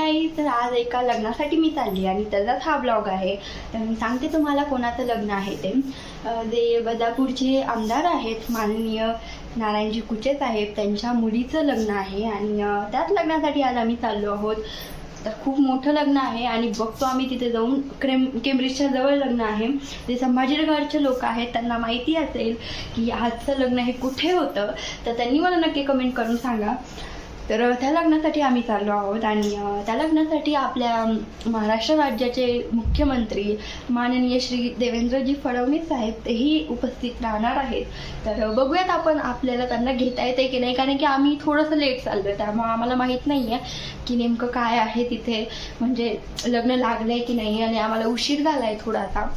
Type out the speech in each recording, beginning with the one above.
Guys, तर आज एका लग्नासाठी मी चालली आणि त्याचाच हा ब्लॉग आहे. तर मी सांगते तुम्हाला कोणाचं लग्न आहे ते. जे बदापूरचे आमदार आहेत माननीय नारायणजी कुचे साहेब, त्यांच्या मुलीचं लग्न आहे आणि त्याच लग्नासाठी आज आम्ही चाललो आहोत. तर खूप मोठं लग्न आहे आणि बघतो आम्ही तिथे जाऊन. केम्ब्रिजच्या जवळ लग्न आहे. जे संभाजीनगरचे लोक आहेत त्यांना माहिती असेल की आजचं लग्न हे कुठे होतं, तर त्यांनी मला नक्की कमेंट करून सांगा. तर त्या लग्नासाठी आम्ही चाललो आहोत आणि त्या लग्नासाठी आपल्या महाराष्ट्र राज्याचे मुख्यमंत्री माननीय श्री देवेंद्रजी फडणवीस साहेब तेही उपस्थित राहणार आहेत. तर बघूयात आपण आपल्याला त्यांना घेता येते की नाही, कारण की आम्ही थोडंसं लेट चाललो आहे, त्यामुळे आम्हाला माहीत नाही आहे की नेमकं काय आहे तिथे, म्हणजे लग्न लागलं आहे की नाही आणि आम्हाला उशीर झाला आहे थोडासा.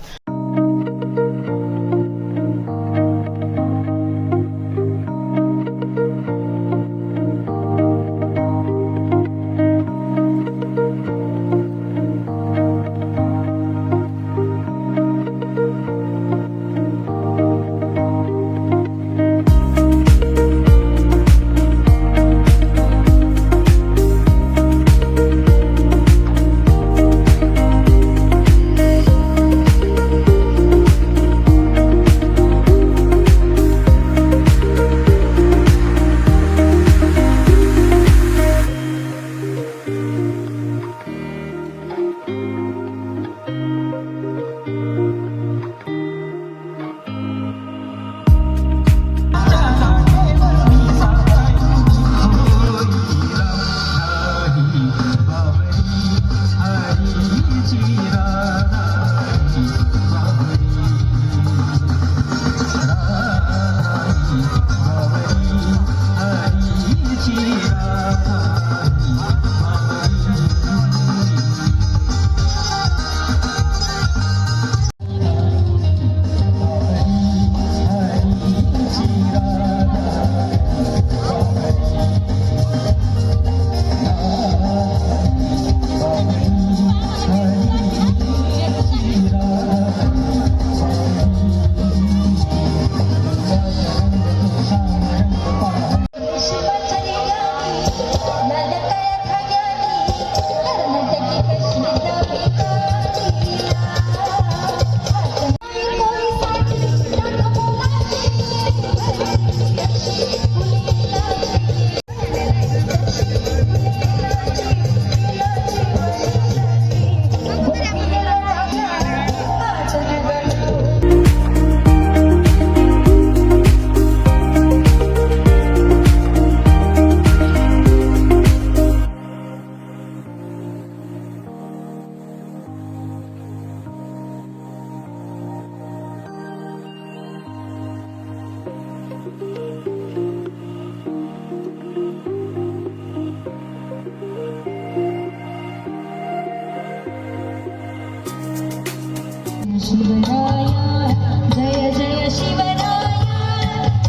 जय जय शिवराया,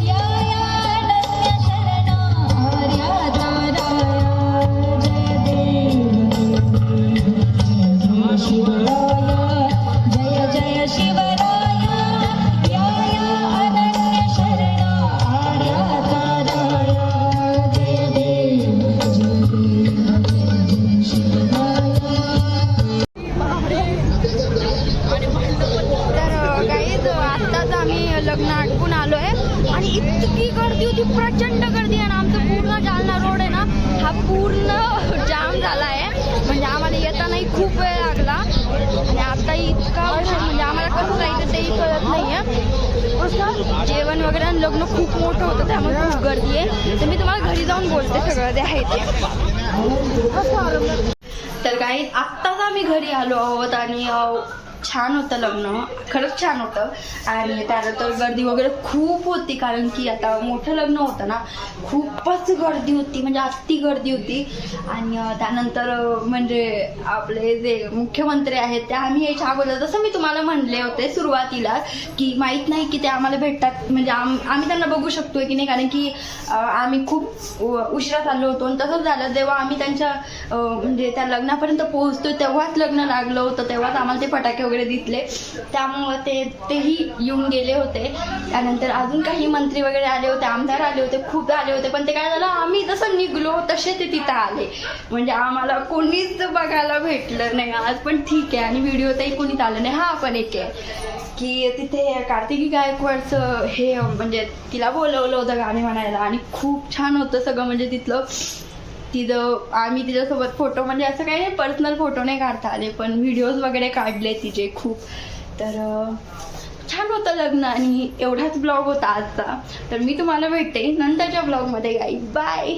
या या अनन्य शरणा आर्या दाराया. जय देव जय शिवराया, जय जय शिवराया, या या अनन्य शरणा आर्या दाराया. जय देव जय शिवराया. तर गाईज, आत्ताच आम्ही लग्न आटपून आलो आहे आणि इतकी गर्दी होती, प्रचंड गर्दी आहे. आणि आमचा पूर्ण जालना रोड आहे ना, हा पूर्ण जाम झाला आहे. म्हणजे आम्हाला येतानाही खूप वेळ लागला आणि आता इतका उशीर, म्हणजे आम्हाला कसं जायचं तेही कळत नाही आहे. जेवण वगैरे आणि लग्न खूप मोठं होतं त्यामुळे खूप गर्दी आहे. तर मी तुम्हाला घरी जाऊन बोलते सगळं ते आहे ते. तर काही आत्ताच आम्ही घरी आलो आहोत आणि छान होतं लग्न, खरंच छान होतं. आणि त्यानंतर गर्दी वगैरे खूप होती, कारण की आता मोठं लग्न होतं ना, खूपच गर्दी होती, म्हणजे अति गर्दी होती. आणि त्यानंतर म्हणजे आपले जे मुख्यमंत्री आहेत ते आम्ही यायच्या अगोदर, जसं मी तुम्हाला म्हणले होते सुरुवातीला की माहीत नाही की ते आम्हाला भेटतात, म्हणजे आम्ही त्यांना बघू शकतो की नाही, कारण की आम्ही खूप उशिरा चाललो होतो. आणि तसंच झालं, जेव्हा आम्ही त्यांच्या म्हणजे त्या लग्नापर्यंत पोहोचतो तेव्हाच लग्न लागलं होतं, तेव्हाच आम्हाला ते फटाके वगैरे दिसले, त्यामुळं तेही येऊन गेले होते. त्यानंतर अजून काही मंत्री वगैरे आले होते, आमदार आले होते, खूप आले होते. पण ते काय झालं, आम्ही जसं निघलो तसे ते तिथं आले. म्हणजे आम्हाला कोणीच बघायला भेटलं नाही आज. पण ठीक आहे. आणि व्हिडिओतही कोणीच आलं नाही. हा पण एक आहे की तिथे कार्तिकी गायकवाडचं हे म्हणजे तिला बोलवलं होतं गाणे म्हणायला आणि खूप छान होतं सगळं. म्हणजे तिथं आम्ही तिच्यासोबत फोटो, म्हणजे असं काही नाही पर्सनल फोटो नाही काढता आले, पण व्हिडिओज वगैरे काढले तिचे खूप. तर छान होतं लग्न. आणि एवढाच ब्लॉग होता आजचा. तर मी तुम्हाला भेटते नंतरच्या ब्लॉगमध्ये. Guys bye.